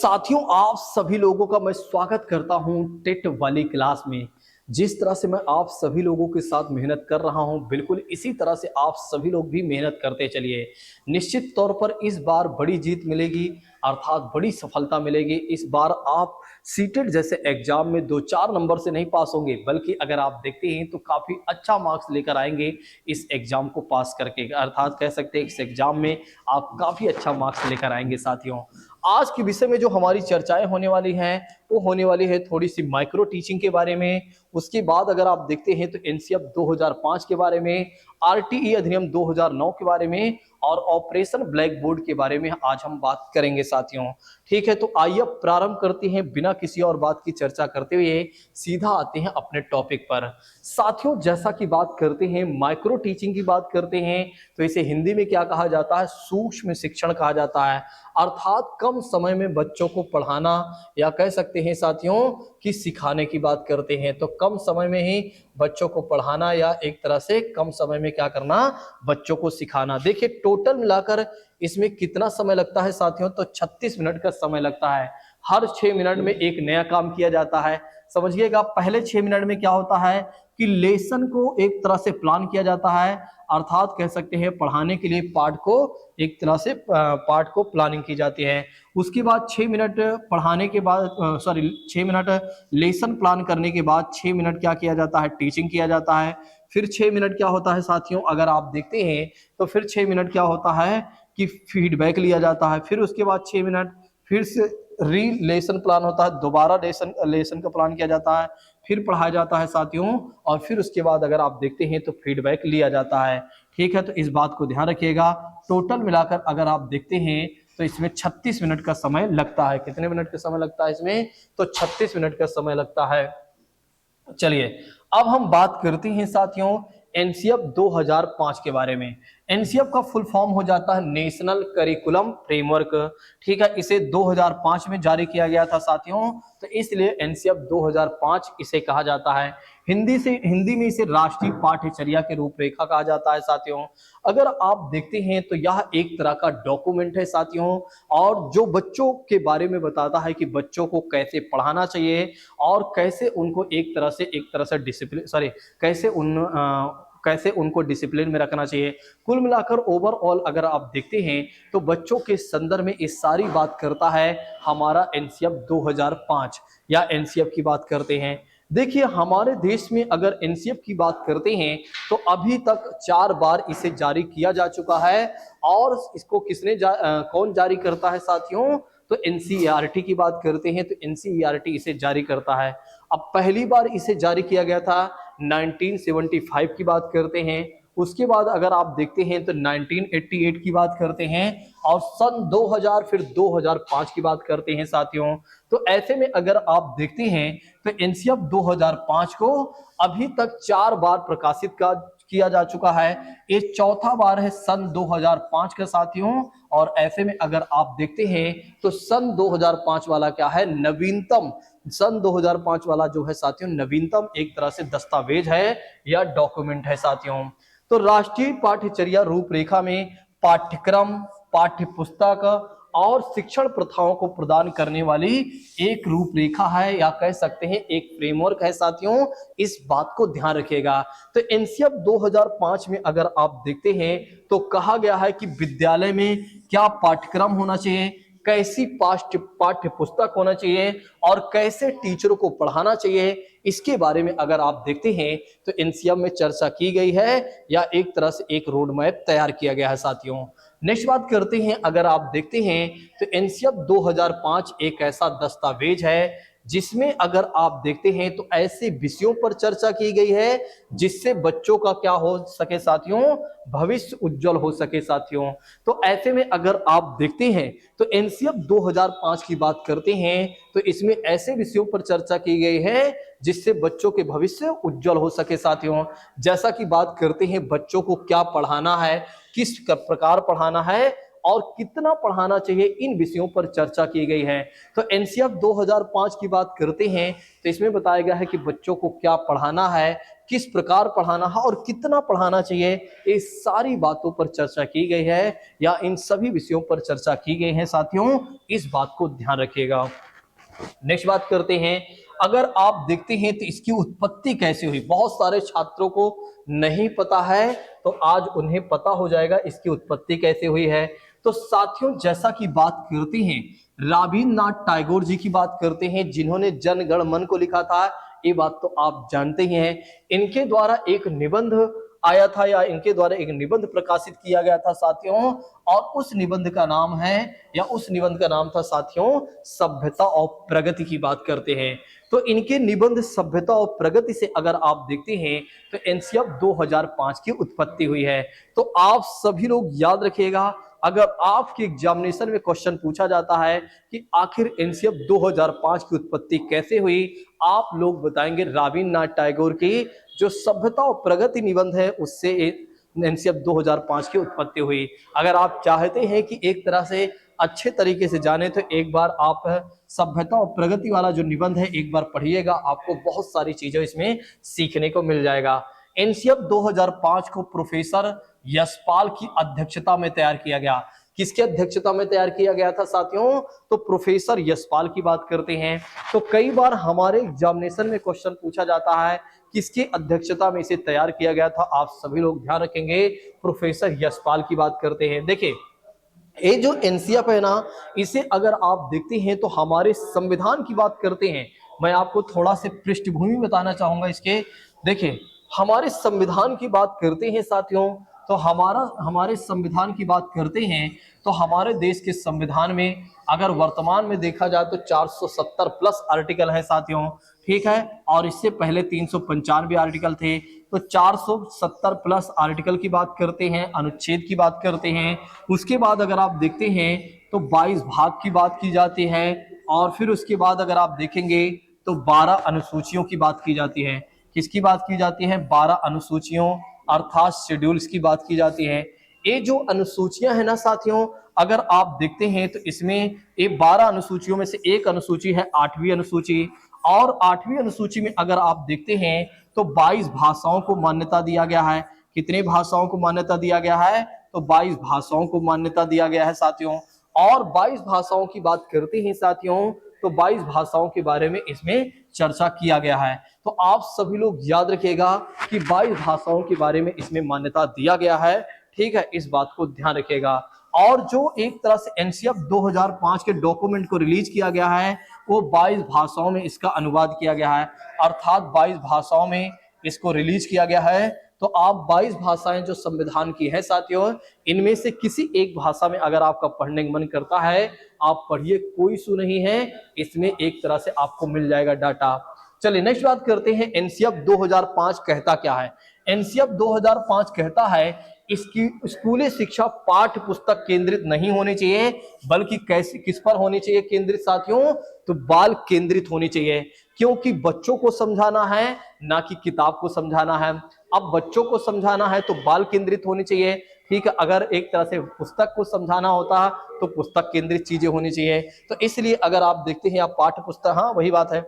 साथियों, आप सभी लोगों का मैं स्वागत करता हूं टेट वाली क्लास में। जिस तरह से मैं आप सभी लोगों के साथ मेहनत कर रहा हूं, बिल्कुल इसी तरह से आप सभी लोग भी मेहनत करते चलिए। निश्चित तौर पर इस बार बड़ी जीत मिलेगी, अर्थात बड़ी सफलता मिलेगी। इस बार आप सीटेट जैसे एग्जाम में 2-4 नंबर से नहीं पास होंगे, बल्कि अगर आप देखते हैं तो काफी अच्छा मार्क्स लेकर आएंगे इस एग्जाम को पास करके। अर्थात कह सकते हैं इस एग्जाम में आप काफी अच्छा मार्क्स लेकर आएंगे। साथियों, आज के विषय में जो हमारी चर्चाएं होने वाली हैं वो होने वाली है थोड़ी सी माइक्रो टीचिंग के बारे में। उसके बाद अगर आप देखते हैं तो एनसीएफ 2005 के बारे में, आरटीई अधिनियम 2009 के बारे में और ऑपरेशन ब्लैक बोर्ड के बारे में आज हम बात करेंगे। साथियों, ठीक है, तो आइए अब प्रारंभ करते हैं बिना किसी और बात की चर्चा करते हुए सीधा आते हैं अपने टॉपिक पर। साथियों, जैसा कि बात करते हैं माइक्रो टीचिंग की बात करते हैं तो इसे हिंदी में क्या कहा जाता है? सूक्ष्म शिक्षण कहा जाता है। अर्थात कम समय में बच्चों को पढ़ाना, या कह सकते हैं साथियों कि सिखाने की बात करते हैं तो कम समय में ही बच्चों को पढ़ाना या एक तरह से कम समय में क्या करना, बच्चों को सिखाना। देखिए टोटल मिलाकर इसमें कितना समय लगता है साथियों? तो 36 मिनट का समय लगता है। हर 6 मिनट में एक नया काम किया जाता है। समझिएगा, पहले 6 मिनट में क्या होता है कि लेसन को एक तरह से प्लान किया जाता है, अर्थात कह सकते हैं पढ़ाने के लिए पाठ को एक तरह से पाठ को प्लानिंग की जाती है। उसके बाद 6 मिनट पढ़ाने के बाद 6 मिनट लेसन प्लान करने के बाद 6 मिनट क्या किया जाता है? टीचिंग किया जाता है। फिर 6 मिनट क्या होता है साथियों, अगर आप देखते हैं तो फिर 6 मिनट क्या होता है कि फीडबैक लिया जाता है। फिर उसके बाद 6 मिनट फिर से री लेसन प्लान होता है, दोबारा लेसन का प्लान किया जाता है, फिर पढ़ाया जाता है साथियों, और फिर उसके बाद अगर आप देखते हैं तो फीडबैक लिया जाता है। ठीक है, तो इस बात को ध्यान रखिएगा। टोटल मिलाकर अगर आप देखते हैं तो इसमें 36 मिनट का समय लगता है। कितने मिनट का समय लगता है इसमें? तो 36 मिनट का समय लगता है। चलिए अब हम बात करते हैं साथियों एनसीएफ 2005 के बारे में। एनसीएफ का फुल फॉर्म हो जाता है नेशनल करिकुलम फ्रेमवर्क। ठीक है, इसे 2005 में जारी किया गया था साथियों, तो इसलिए एनसीएफ 2005 इसे कहा जाता है। हिंदी में इसे राष्ट्रीय पाठ्यचर्या के रूपरेखा कहा जाता है साथियों। अगर आप देखते हैं तो यह एक तरह का डॉक्यूमेंट है साथियों, और जो बच्चों के बारे में बताता है कि बच्चों को कैसे पढ़ाना चाहिए और कैसे उनको एक तरह से डिसिप्लिन कैसे उनको डिसिप्लिन में रखना चाहिए। कुल मिलाकर ओवरऑल अगर आप देखते हैं तो बच्चों के संदर्भ में इस सारी बात करता है हमारा एनसीएफ 2005, या एनसीएफ की बात करते हैं। देखिए हमारे देश में अगर एनसीएफ की बात करते हैं तो अभी तक 4 बार इसे जारी किया जा चुका है। और इसको कौन जारी करता है साथियों? तो एनसीईआरटी की बात करते हैं तो एनसीईआरटी इसे जारी करता है। अब पहली बार इसे जारी किया गया था 1975 की बात करते हैं। उसके बाद अगर आप देखते हैं तो 1988 की बात करते हैं, और सन 2000 फिर 2005 की बात करते हैं साथियों। तो ऐसे में अगर आप देखते हैं तो एनसीएफ 2005 को अभी तक 4 बार प्रकाशित किया जा चुका है। ये चौथा बार है सन 2005 का साथियों। और ऐसे में अगर आप देखते हैं तो सन 2005 वाला क्या है? नवीनतम। सन 2005 वाला जो है साथियों नवीनतम एक तरह से दस्तावेज है या डॉक्यूमेंट है साथियों। तो राष्ट्रीय पाठ्यचर्या रूपरेखा में पाठ्यक्रम, पाठ्य पुस्तक और शिक्षण प्रथाओं को प्रदान करने वाली एक रूपरेखा है, या कह सकते हैं एक फ्रेमवर्क है साथियों। इस बात को ध्यान रखिएगा। तो एनसीएफ 2005 में अगर आप देखते हैं तो कहा गया है कि विद्यालय में क्या पाठ्यक्रम होना चाहिए, कैसी पाठ्य पुस्तक होना चाहिए और कैसे टीचरों को पढ़ाना चाहिए, इसके बारे में अगर आप देखते हैं तो एनसीएफ में चर्चा की गई है, या एक तरह से एक रोड मैप तैयार किया गया है साथियों। नेक्स्ट बात करते हैं, अगर आप देखते हैं तो एनसीएफ 2005 एक ऐसा दस्तावेज है जिसमें अगर आप देखते हैं तो ऐसे विषयों पर चर्चा की गई है जिससे बच्चों का क्या हो सके साथियों? भविष्य उज्जवल हो सके साथियों। तो ऐसे में अगर आप देखते हैं तो एनसीएफ 2005 की बात करते हैं तो इसमें ऐसे विषयों पर चर्चा की गई है जिससे बच्चों के भविष्य उज्जवल हो सके साथियों। जैसा कि बात करते हैं बच्चों को क्या पढ़ाना है, किस प्रकार पढ़ाना है और कितना पढ़ाना चाहिए, इन विषयों पर चर्चा की गई है। तो एनसीएफ 2005 की बात करते हैं तो इसमें बताया गया है कि बच्चों को क्या पढ़ाना है, किस प्रकार पढ़ाना है और कितना पढ़ाना चाहिए, ये सारी बातों पर चर्चा की गई है या इन सभी विषयों पर चर्चा की गई है साथियों, इस बात को ध्यान रखिएगा। नेक्स्ट बात करते हैं, अगर आप देखते हैं तो इसकी उत्पत्ति कैसे हुई, बहुत सारे छात्रों को नहीं पता है तो आज उन्हें पता हो जाएगा इसकी उत्पत्ति कैसे हुई है। तो साथियों जैसा कि बात करते हैं, रविन्द्रनाथ टैगोर जी की बात करते हैं जिन्होंने जन गण मन को लिखा था, ये बात तो आप जानते ही हैं। इनके द्वारा एक निबंध आया था या इनके द्वारा एक निबंध प्रकाशित किया गया था साथियों, और उस निबंध का नाम है या उस निबंध का नाम था साथियों सभ्यता और प्रगति की बात करते हैं। तो इनके निबंध सभ्यता और प्रगति से अगर आप देखते हैं तो एनसीएफ 2005 की उत्पत्ति हुई है। तो आप सभी लोग याद रखिएगा, अगर आपके एग्जामिनेशन में क्वेश्चन पूछा जाता है कि आखिर एनसीएफ 2005 की उत्पत्ति कैसे हुई, आप लोग बताएंगे रविन्द्रनाथ टैगोर की जो सभ्यता और प्रगति निबंध है उससे एनसीएफ 2005 की उत्पत्ति हुई। अगर आप चाहते हैं कि एक तरह से अच्छे तरीके से जाने तो एक बार आप सभ्यता और प्रगति वाला जो निबंध है एक बार पढ़िएगा, आपको बहुत सारी चीजें इसमें सीखने को मिल जाएगा। एनसीएफ 2005 को प्रोफेसर यशपाल की अध्यक्षता में तैयार किया गया। किसकी अध्यक्षता में तैयार किया गया था साथियों, तो प्रोफेसर यशपाल की बात करते हैं। तो कई बार हमारे एग्जामिनेशन में क्वेश्चन पूछा जाता है किसकी अध्यक्षता में इसे तैयार किया गया था, आप सभी लोग ध्यान रखेंगे प्रोफेसर यशपाल की बात करते हैं। देखिए ये जो एनसीएफ है ना, इसे अगर आप देखते हैं तो हमारे संविधान की बात करते हैं। मैं आपको थोड़ा से पृष्ठभूमि बताना चाहूंगा इसके। देखिए हमारे संविधान की बात करते हैं साथियों, तो हमारे संविधान की बात करते हैं तो हमारे देश के संविधान में अगर वर्तमान में देखा जाए तो 470 प्लस आर्टिकल है साथियों, ठीक है, और इससे पहले 395 आर्टिकल थे। तो 470 प्लस आर्टिकल की बात करते हैं, अनुच्छेद की बात करते हैं। उसके बाद अगर आप देखते हैं तो 22 भाग की बात की जाती है, और फिर उसके बाद अगर आप देखेंगे तो 12 अनुसूचियों की बात की जाती है। किसकी बात की जाती है, 12 अनुसूचियों अर्थात शेड्यूल्स की बात की जाती है। ये जो अनुसूचियां हैं ना साथियों, अगर आप देखते हैं तो इसमें ये 12 अनुसूचियों में से एक अनुसूची है 8वीं अनुसूची, और 8वीं अनुसूची में अगर आप देखते हैं तो 22 भाषाओं को मान्यता दिया गया है। कितने भाषाओं को मान्यता दिया गया है, तो 22 भाषाओं को मान्यता दिया गया है साथियों। और 22 भाषाओं की बात करते हैं साथियों, तो 22 भाषाओं के बारे में इसमें चर्चा किया गया है। तो आप सभी लोग याद रखिएगा कि 22 भाषाओं के बारे में इसमें मान्यता दिया गया है, ठीक है, इस बात को ध्यान रखिएगा। और जो एक तरह से एनसीएफ 2005 के डॉक्यूमेंट को रिलीज किया गया है वो 22 भाषाओं में इसका अनुवाद किया गया है, अर्थात 22 भाषाओं में इसको रिलीज किया गया है। तो आप 22 भाषाएं जो संविधान की है साथियों, इनमें से किसी एक भाषा में अगर आपका पढ़ने का मन करता है आप पढ़िए, कोई इशू नहीं है, इसमें एक तरह से आपको मिल जाएगा डाटा। चलिए नेक्स्ट बात करते हैं, एनसीएफ 2005 कहता क्या है। एनसीएफ 2005 कहता है इसकी स्कूली शिक्षा पाठ्य पुस्तक केंद्रित नहीं होनी चाहिए, बल्कि कैसे किस पर होनी चाहिए केंद्रित साथियों, तो बाल केंद्रित होनी चाहिए, क्योंकि बच्चों को समझाना है ना कि किताब को समझाना है। अब बच्चों को समझाना है तो बाल केंद्रित होनी चाहिए, ठीक है, अगर एक तरह से पुस्तक को समझाना होता तो पुस्तक केंद्रित चीजें होनी चाहिए। तो इसलिए अगर आप देखते हैं आप पाठ्य पुस्तक, हाँ वही बात है,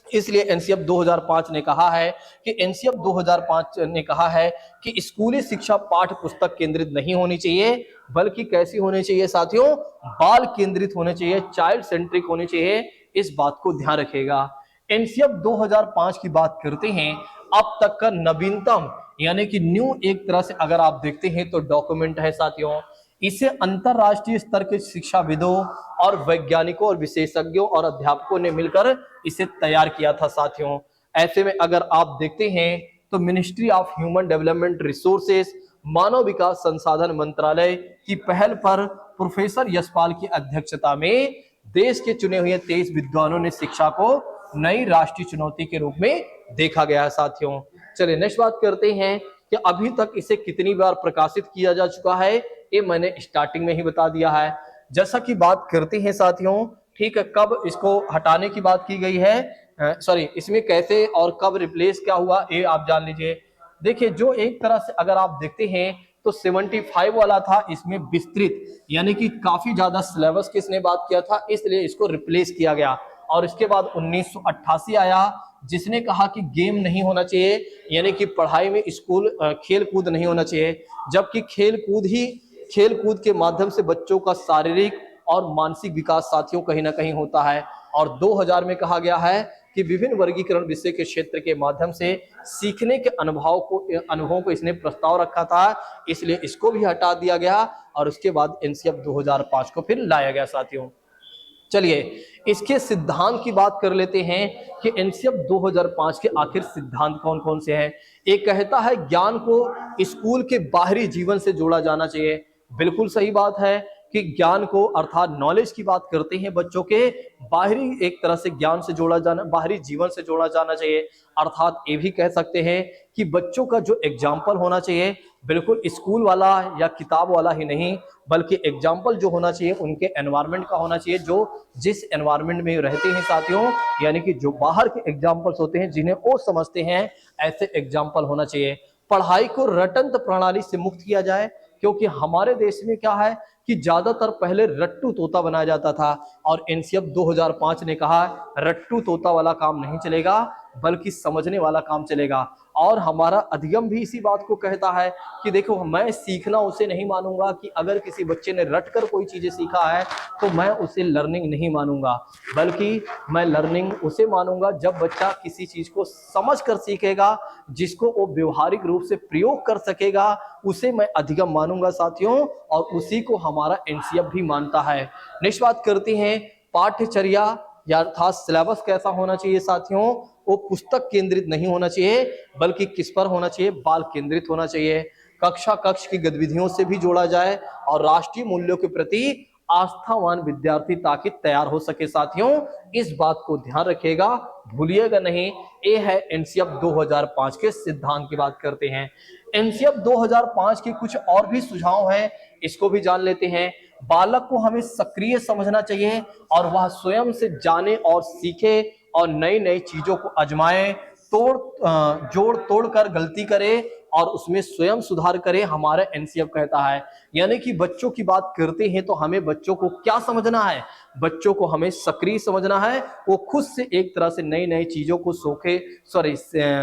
इसलिए एनसीएफ 2005 ने कहा है कि एनसीएफ 2005 ने कहा है कि स्कूली शिक्षा पाठ्य पुस्तक केंद्रित नहीं होनी चाहिए, बल्कि कैसी होनी चाहिए साथियों, बाल केंद्रित होनी चाहिए, चाइल्ड सेंट्रिक होनी चाहिए, इस बात को ध्यान रखिएगा। एनसीएफ 2005 की बात करते हैं, अब तक का नवीनतम यानी कि न्यू एक तरह से अगर आप देखते हैं तो डॉक्यूमेंट है साथियों। इसे अंतरराष्ट्रीय स्तर के शिक्षाविदों और वैज्ञानिकों और विशेषज्ञों और अध्यापकों ने मिलकर इसे तैयार किया था साथियों। ऐसे में अगर आप देखते हैं तो ministry of human development resources, मानव विकास संसाधन मंत्रालय की पहल पर प्रोफेसर यशपाल की अध्यक्षता में देश के चुने हुए 23 विद्वानों ने शिक्षा को नई राष्ट्रीय चुनौती के रूप में देखा गया है साथियों। चलिए नेक्स्ट बात करते हैं कि अभी तक इसे कितनी बार प्रकाशित किया जा चुका है, ये मैंने स्टार्टिंग में ही बता दिया है। जैसा कि बात करते हैं साथियों, ठीक है, कब इसको हटाने की बात की गई है, सॉरी इसमें कैसे और कब रिप्लेस क्या हुआ ये आप जान लीजिए। देखिए जो एक तरह से अगर आप देखते हैं तो 75 वाला था, इसमें विस्तृत यानी कि काफी ज्यादा सिलेबस किसने बात किया था, इसलिए इसको रिप्लेस किया गया। और इसके बाद 1988 आया, जिसने कहा कि गेम नहीं होना चाहिए, यानी कि पढ़ाई में स्कूल खेल कूद नहीं होना चाहिए, जबकि खेल कूद के माध्यम से बच्चों का शारीरिक और मानसिक विकास साथियों कहीं ना कहीं होता है। और 2000 में कहा गया है कि विभिन्न वर्गीकरण विषय के क्षेत्र के माध्यम से सीखने के अनुभवों को इसने प्रस्ताव रखा था, इसलिए इसको भी हटा दिया गया और उसके बाद एनसीएफ 2005 को फिर लाया गया साथियों। चलिए इसके सिद्धांत की बात कर लेते हैं कि एनसीएफ 2005 के आखिर सिद्धांत कौन कौन से हैं। एक कहता है ज्ञान को स्कूल के बाहरी जीवन से जोड़ा जाना चाहिए, बिल्कुल सही बात है कि ज्ञान को अर्थात नॉलेज की बात करते हैं, बच्चों के बाहरी एक तरह से ज्ञान से जोड़ा जाना, बाहरी जीवन से जोड़ा जाना चाहिए। अर्थात ये भी कह सकते हैं कि बच्चों का जो एग्जाम्पल होना चाहिए बिल्कुल स्कूल वाला या किताब वाला ही नहीं, बल्कि एग्जाम्पल जो होना चाहिए उनके एनवायरनमेंट का होना चाहिए, जो जिस एनवायरनमेंट में रहते हैं साथियों, यानी कि जो बाहर के एग्जाम्पल्स होते हैं जिन्हें वो समझते हैं, ऐसे एग्जाम्पल होना चाहिए। पढ़ाई को रटंत प्रणाली से मुक्त किया जाए, क्योंकि हमारे देश में क्या है कि ज्यादातर पहले रट्टू तोता बनाया जाता था, और एनसीएफ 2005 ने कहा रट्टू तोता वाला काम नहीं चलेगा, बल्कि समझने वाला काम चलेगा। और हमारा अधिगम भी इसी बात को कहता है कि देखो, मैं सीखना उसे नहीं मानूंगा कि अगर किसी बच्चे ने रट कर कोई चीजें सीखा है तो मैं उसे लर्निंग नहीं मानूंगा, बल्कि मैं लर्निंग उसे मानूंगा जब बच्चा किसी चीज को समझ कर सीखेगा, जिसको वो व्यवहारिक रूप से प्रयोग कर सकेगा, उसे मैं अधिगम मानूंगा साथियों, और उसी को हमारा एनसीएफ भी मानता है। नेक्स्ट बात करते हैं पाठ्यचर्या या अर्थात सिलेबस कैसा होना चाहिए साथियों। वो पुस्तक केंद्रित नहीं होना चाहिए, बल्कि किस पर होना चाहिए, बाल केंद्रित होना चाहिए। कक्ष की गतिविधियों से भी जोड़ा जाए और राष्ट्रीय मूल्यों के प्रति आस्थावान विद्यार्थी ताकि तैयार हो सके साथियों, इस बात को ध्यान रखिएगा, भूलिएगा नहीं। ये है एनसीएफ 2005 के सिद्धांत की बात करते हैं। एनसीएफ 2005 के कुछ और भी सुझाव हैं, इसको भी जान लेते हैं। बालक को हमें सक्रिय समझना चाहिए और वह स्वयं से जाने और सीखे और नई नई चीजों को आजमाए, जोड़ तोड़ कर गलती करे और उसमें स्वयं सुधार करे, हमारा एनसीएफ कहता है। यानी कि बच्चों की बात करते हैं तो हमें बच्चों को क्या समझना है, बच्चों को हमें सक्रिय समझना है, वो खुद से एक तरह से नई नई चीजों को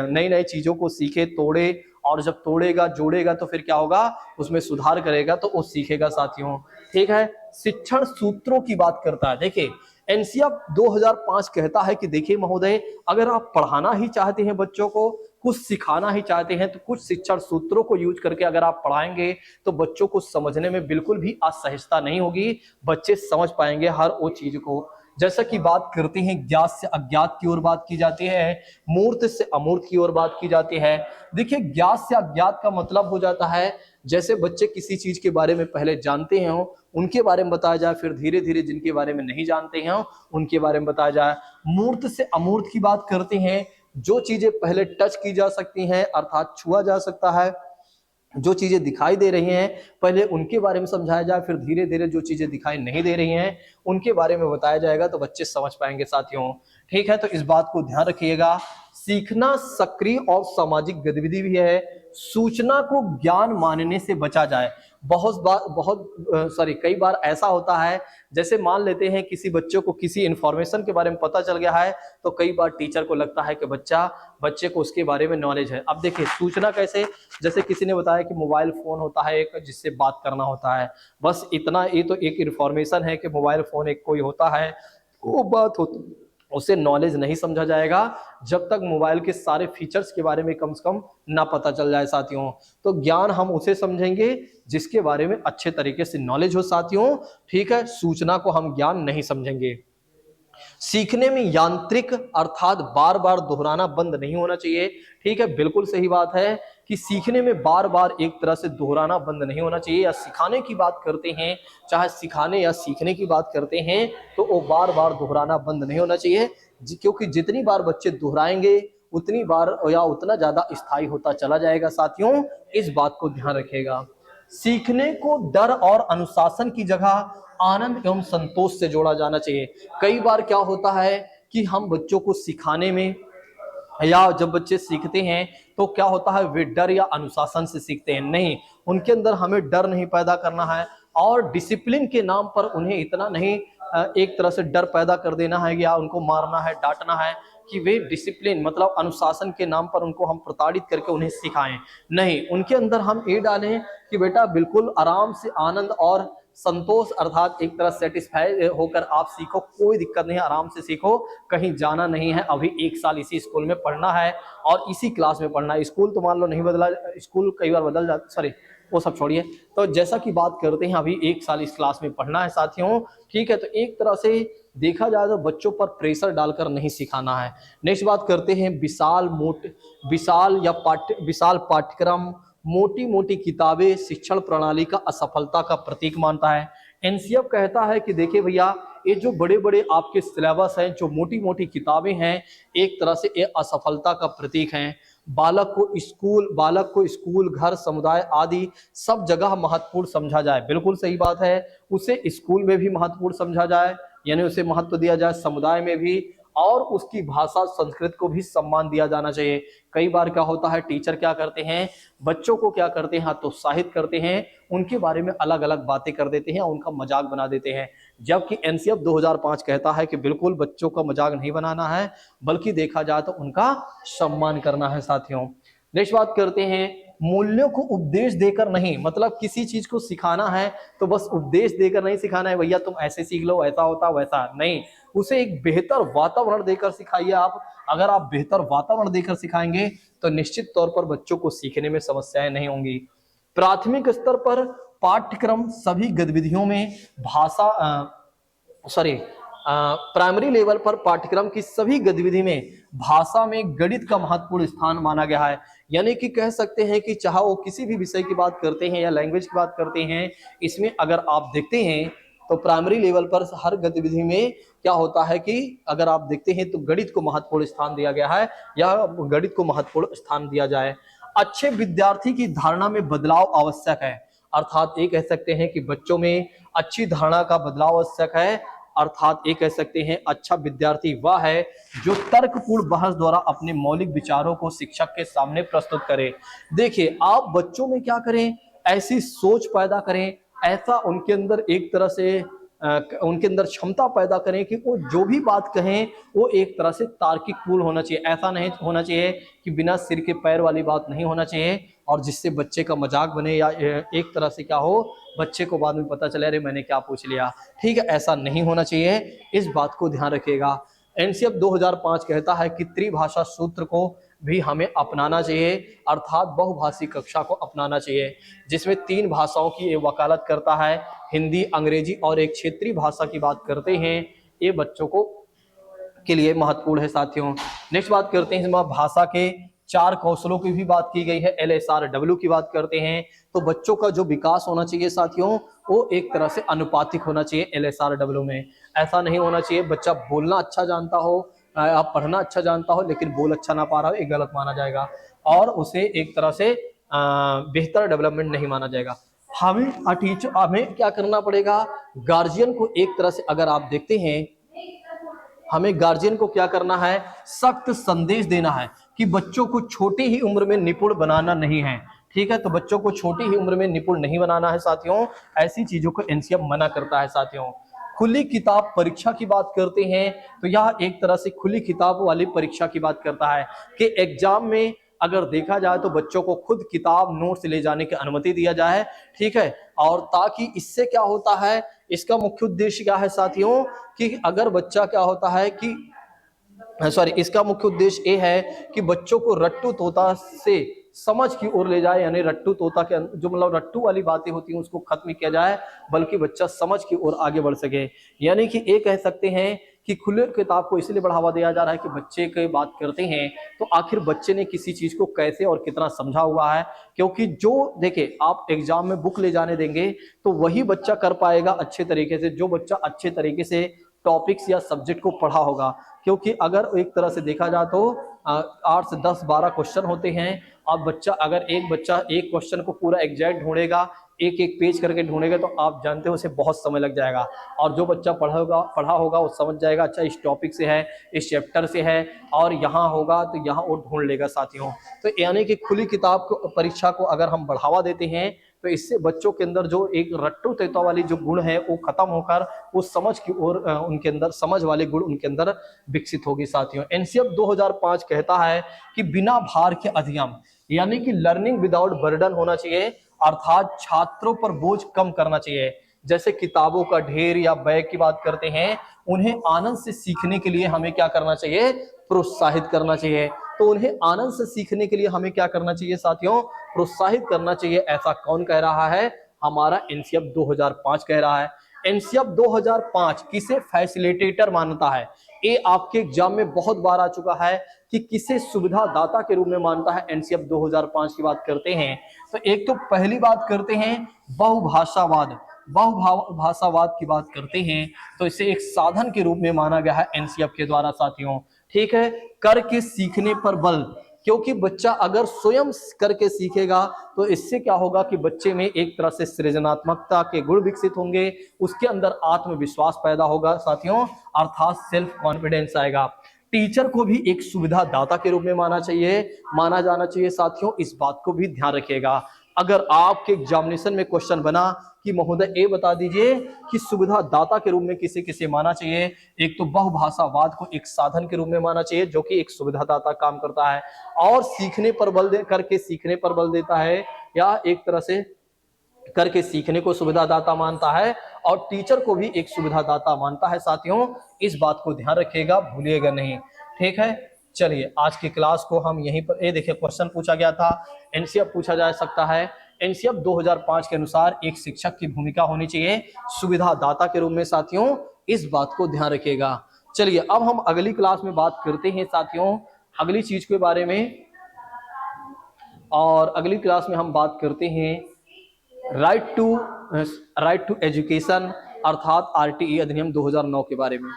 नई नई चीजों को सीखे, तोड़े, और जब तोड़ेगा जोड़ेगा तो फिर क्या होगा, उसमें सुधार करेगा तो वो सीखेगा साथियों। ठीक है, शिक्षण सूत्रों की बात करता है। देखिए एनसीएफ 2005 कहता है कि देखिए महोदय, अगर आप पढ़ाना ही चाहते हैं, बच्चों को कुछ सिखाना ही चाहते हैं, तो कुछ शिक्षण सूत्रों को यूज करके अगर आप पढ़ाएंगे तो बच्चों को समझने में बिल्कुल भी असहजता नहीं होगी, बच्चे समझ पाएंगे हर वो चीज को। जैसा कि बात करते हैं ज्ञात से अज्ञात की ओर बात की जाती है, मूर्त से अमूर्त की ओर बात की जाती है। देखिए ज्ञात से अज्ञात का मतलब हो जाता है जैसे बच्चे किसी चीज के बारे में पहले जानते हैं उनके बारे में बताया जाए, फिर धीरे धीरे जिनके बारे में नहीं जानते हैं उनके बारे में बताया जाए। मूर्त से अमूर्त की बात करते हैं, जो चीजें पहले टच की जा सकती हैं अर्थात छुआ जा सकता है, जो चीजें दिखाई दे रही हैं पहले उनके बारे में समझाया जाए, फिर धीरे धीरे जो चीजें दिखाई नहीं दे रही हैं उनके बारे में बताया जाएगा, तो बच्चे समझ पाएंगे साथियों। ठीक है, तो इस बात को ध्यान रखिएगा। सीखना सक्रिय और सामाजिक गतिविधि भी है, सूचना को ज्ञान मानने से बचा जाए। कई बार ऐसा होता है, जैसे मान लेते हैं किसी बच्चे को किसी इंफॉर्मेशन के बारे में पता चल गया है, तो कई बार टीचर को लगता है कि बच्चे को उसके बारे में नॉलेज है। अब देखिए सूचना कैसे, जैसे किसी ने बताया कि मोबाइल फोन होता है एक जिससे बात करना होता है, बस इतना, ये तो एक इंफॉर्मेशन है कि मोबाइल फोन एक कोई होता है, वो बात होती, उसे नॉलेज नहीं समझा जाएगा जब तक मोबाइल के सारे फीचर्स के बारे में कम से कम ना पता चल जाए साथियों। तो ज्ञान हम उसे समझेंगे जिसके बारे में अच्छे तरीके से नॉलेज हो साथियों। ठीक है, सूचना को हम ज्ञान नहीं समझेंगे। सीखने में यांत्रिक अर्थात बार बार दोहराना बंद नहीं होना चाहिए। ठीक है, बिल्कुल सही बात है कि सीखने में बार बार एक तरह से दोहराना बंद नहीं होना चाहिए। या सिखाने की बात करते हैं, चाहे सिखाने या सीखने की बात करते हैं, तो वो बार बार दोहराना बंद नहीं होना चाहिए, क्योंकि जितनी बार बच्चे दोहराएंगे उतनी बार या उतना ज्यादा स्थायी होता चला जाएगा साथियों, इस बात को ध्यान रखिएगा। सीखने को डर और अनुशासन की जगह आनंद एवं संतोष से जोड़ा जाना चाहिए। कई बार क्या होता है कि हम बच्चों को सिखाने में या जब बच्चे सीखते हैं तो क्या होता है, वे डर या अनुशासन से सीखते हैं, नहीं, उनके अंदर हमें डर नहीं पैदा करना है और डिसिप्लिन के नाम पर उन्हें इतना नहीं एक तरह से डर पैदा कर देना है या उनको मारना है, डांटना है, कि वे डिसिप्लिन मतलब अनुशासन के नाम पर उनको हम प्रताड़ित करके उन्हें सिखाएं। नहीं, उनके अंदर हम ये डालें कि बेटा बिल्कुल आराम से आनंद और संतोष अर्थात एक तरह सेटिस्फाई होकर आप सीखो, कोई दिक्कत नहीं है, आराम से सीखो, कहीं जाना नहीं है, अभी 1 साल इसी स्कूल में पढ़ना है और इसी क्लास में पढ़ना है। स्कूल तो मान लो नहीं बदला, स्कूल कई बार बदल जाता, सॉरी वो सब छोड़िए। तो जैसा कि बात करते हैं अभी 1 साल इस क्लास में पढ़ना है साथियों, ठीक है। तो एक तरह से देखा जाए तो बच्चों पर प्रेशर डालकर नहीं सिखाना है। नेक्स्ट बात करते हैं विशाल पाठ्यक्रम, मोटी मोटी किताबें शिक्षण प्रणाली का असफलता का प्रतीक मानता है। एनसीएफ कहता है कि देखिए भैया, ये जो बड़े बड़े आपके सिलेबस हैं, जो मोटी मोटी किताबें हैं, एक तरह से ये असफलता का प्रतीक हैं। बालक को स्कूल, घर, समुदाय आदि सब जगह महत्वपूर्ण समझा जाए, बिल्कुल सही बात है। उसे स्कूल में भी महत्वपूर्ण समझा जाए, यानी उसे महत्व दिया जाए, समुदाय में भी, और उसकी भाषा संस्कृत को भी सम्मान दिया जाना चाहिए। कई बार क्या होता है, टीचर क्या करते हैं, बच्चों को क्या करते हैं, हतोत्साहित करते हैं, उनके बारे में अलग अलग बातें कर देते हैं, उनका मजाक बना देते हैं। जबकि एनसीएफ 2005 कहता है कि बिल्कुल बच्चों का मजाक नहीं बनाना है, बल्कि देखा जाए तो उनका सम्मान करना है साथियों। नेक्स्ट बात करते हैं, मूल्यों को उपदेश देकर नहीं, मतलब किसी चीज को सिखाना है तो बस उपदेश देकर नहीं सिखाना है, भैया तुम ऐसे सीख लो, ऐसा होता वैसा नहीं, उसे एक बेहतर वातावरण देकर सिखाइए आप। अगर आप बेहतर वातावरण देकर सिखाएंगे तो निश्चित तौर पर बच्चों को सीखने में समस्याएं नहीं होंगी। प्राथमिक स्तर पर पाठ्यक्रम सभी गतिविधियों में प्राइमरी लेवल पर पाठ्यक्रम की सभी गतिविधि में भाषा में गणित का महत्वपूर्ण स्थान माना गया है। यानी कि कह सकते हैं कि चाहे वो किसी भी विषय की बात करते हैं या लैंग्वेज की बात करते हैं, इसमें अगर आप देखते हैं तो प्राइमरी लेवल पर हर गतिविधि में क्या होता है कि अगर आप देखते हैं तो गणित को महत्वपूर्ण स्थान दिया गया है, या गणित को महत्वपूर्ण स्थान दिया जाए। अच्छे विद्यार्थी की धारणा में बदलाव आवश्यक है, अर्थात ये कह सकते हैं कि बच्चों में अच्छी धारणा का बदलाव आवश्यक है। अर्थात ये कह सकते हैं अच्छा विद्यार्थी वह है जो तर्कपूर्ण बहस द्वारा अपने मौलिक विचारों को शिक्षक के सामने प्रस्तुत करे। देखिए, आप बच्चों में क्या करें, ऐसी सोच पैदा करें, ऐसा उनके अंदर एक तरह से उनके अंदर क्षमता पैदा करें कि वो जो भी बात कहें वो एक तरह से तार्किक पूर्ण होना चाहिए। ऐसा नहीं होना चाहिए कि बिना सिर के पैर वाली बात नहीं होना चाहिए, और जिससे बच्चे का मजाक बने या एक तरह से क्या हो, बच्चे को बाद में पता चले अरे मैंने क्या पूछ लिया। ठीक है, ऐसा नहीं होना चाहिए, इस बात को ध्यान रखिएगा। एनसीएफ 2005 कहता है कि त्रिभाषा सूत्र को भी हमें अपनाना चाहिए, अर्थात बहुभाषी कक्षा को अपनाना चाहिए, जिसमें 3 भाषाओं की ये वकालत करता है, हिंदी, अंग्रेजी और एक क्षेत्रीय भाषा की बात करते हैं। ये बच्चों को के लिए महत्वपूर्ण है साथियों। नेक्स्ट बात करते हैं, भाषा के 4 कौशलों की भी बात की गई है, LSRW की बात करते हैं। तो बच्चों का जो विकास होना चाहिए साथियों, वो एक तरह से अनुपातिक होना चाहिए LSRW में। ऐसा नहीं होना चाहिए बच्चा बोलना अच्छा जानता हो, आप पढ़ना अच्छा जानता हो लेकिन बोल अच्छा ना पा रहा हो, ये गलत माना जाएगा और उसे एक तरह से बेहतर डेवलपमेंट नहीं माना जाएगा। हमें क्या करना पड़ेगा, गार्जियन को एक तरह से अगर आप देखते हैं, हमें गार्जियन को क्या करना है, सख्त संदेश देना है कि बच्चों को छोटी ही उम्र में निपुण बनाना नहीं है। ठीक है, तो बच्चों को छोटी ही उम्र में निपुण नहीं बनाना है साथियों, ऐसी चीजों को एनसीएफ मना करता है साथियों। खुली किताब परीक्षा की बात करते हैं तो यह एक तरह से खुली किताब वाली परीक्षा की बात करता है कि एग्जाम में अगर देखा जाए तो बच्चों को खुद किताब नोट्स ले जाने की अनुमति दिया जाए। ठीक है, और ताकि इससे क्या होता है, इसका मुख्य उद्देश्य क्या है साथियों, कि अगर बच्चा क्या होता है कि इसका मुख्य उद्देश्य ये है कि बच्चों को रट्टू तोता से समझ की ओर ले जाए, यानी रट्टू तोता के जो मतलब रट्टू वाली बातें होती हैं उसको खत्म किया जाए, बल्कि बच्चा समझ की ओर आगे बढ़ सके। यानी कि ये कह सकते हैं कि खुले किताब को इसलिए बढ़ावा दिया जा रहा है कि बच्चे की बात करते हैं तो आखिर बच्चे ने किसी चीज को कैसे और कितना समझा हुआ है, क्योंकि जो देखिए आप एग्जाम में बुक ले जाने देंगे तो वही बच्चा कर पाएगा अच्छे तरीके से, जो बच्चा अच्छे तरीके से टॉपिक्स या सब्जेक्ट को पढ़ा होगा। क्योंकि अगर एक तरह से देखा जाए तो 8 से 10 12 क्वेश्चन होते हैं, अब बच्चा अगर एक बच्चा एक क्वेश्चन को पूरा एग्जैक्ट ढूंढेगा, एक एक पेज करके ढूंढेगा, तो आप जानते हो उसे बहुत समय लग जाएगा। और जो बच्चा पढ़ा होगा वो समझ जाएगा अच्छा इस टॉपिक से है, इस चैप्टर से है और यहाँ होगा तो यहाँ वो ढूंढ लेगा साथियों। तो यानी कि खुली किताब को परीक्षा को अगर हम बढ़ावा देते हैं तो इससे बच्चों के अंदर जो एक रट्टू तेता वाली जो गुण है वो खत्म होकर वो समझ की ओर उनके अंदर समझ वाले गुण उनके अंदर विकसित होगी साथियों। एनसीएफ 2005 कहता है कि बिना भार के अध्ययन, यानी कि लर्निंग विदाउट बर्डन होना चाहिए, अर्थात छात्रों पर बोझ कम करना चाहिए। जैसे किताबों का ढेर या बैग की बात करते हैं, उन्हें आनंद से सीखने के लिए हमें क्या करना चाहिए, प्रोत्साहित करना चाहिए। तो उन्हें आनंद से सीखने के लिए हमें क्या करना चाहिए साथियों, प्रोत्साहित करना चाहिए। ऐसा कौन कह रहा है, हमारा एनसीएफ 2005 कह रहा है। एनसीएफ 2005 किसे फैसिलिटेटर मानता है, ये आपके एग्जाम में बहुत बार आ चुका है कि किसे सुविधा दाता के रूप में मानता है। एनसीएफ 2005 की बात करते हैं तो एक तो पहली बात करते हैं बहुभाषावाद, बहुभाषावाद की बात करते हैं तो इसे एक साधन के रूप में माना गया है एनसीएफ के द्वारा साथियों। ठीक है, करके सीखने पर बल, क्योंकि बच्चा अगर स्वयं करके सीखेगा तो इससे क्या होगा कि बच्चे में एक तरह से सृजनात्मकता के गुण विकसित होंगे, उसके अंदर आत्मविश्वास पैदा होगा साथियों, अर्थात सेल्फ कॉन्फिडेंस आएगा। टीचर को भी एक सुविधा दाता के रूप में माना जाना चाहिए साथियों, इस बात को भी ध्यान रखिएगा। अगर आपके एग्जामिनेशन में क्वेश्चन बना कि महोदय ये बता दीजिए कि सुविधा दाता के रूप में किसे किसे माना चाहिए, एक तो बहुभाषावाद को एक साधन के रूप में माना चाहिए जो कि एक सुविधा दाता काम करता है और सीखने पर बल दे करके सीखने पर बल देता है, या एक तरह से करके सीखने को सुविधा दाता मानता है और टीचर को भी एक सुविधा दाता मानता है साथियों, इस बात को ध्यान रखिएगा, भूलिएगा नहीं। ठीक है, चलिए आज की क्लास को हम यहीं पर, ये देखिए क्वेश्चन पूछा गया था, एनसीएफ पूछा जा सकता है। एनसीएफ 2005 के अनुसार एक शिक्षक की भूमिका होनी चाहिए सुविधा दाता के रूप में साथियों, इस बात को ध्यान रखिएगा। चलिए अब हम अगली क्लास में बात करते हैं साथियों अगली चीज के बारे में, और अगली क्लास में हम बात करते हैं राइट टू एजुकेशन अर्थात आरटीई अधिनियम 2009 के बारे में।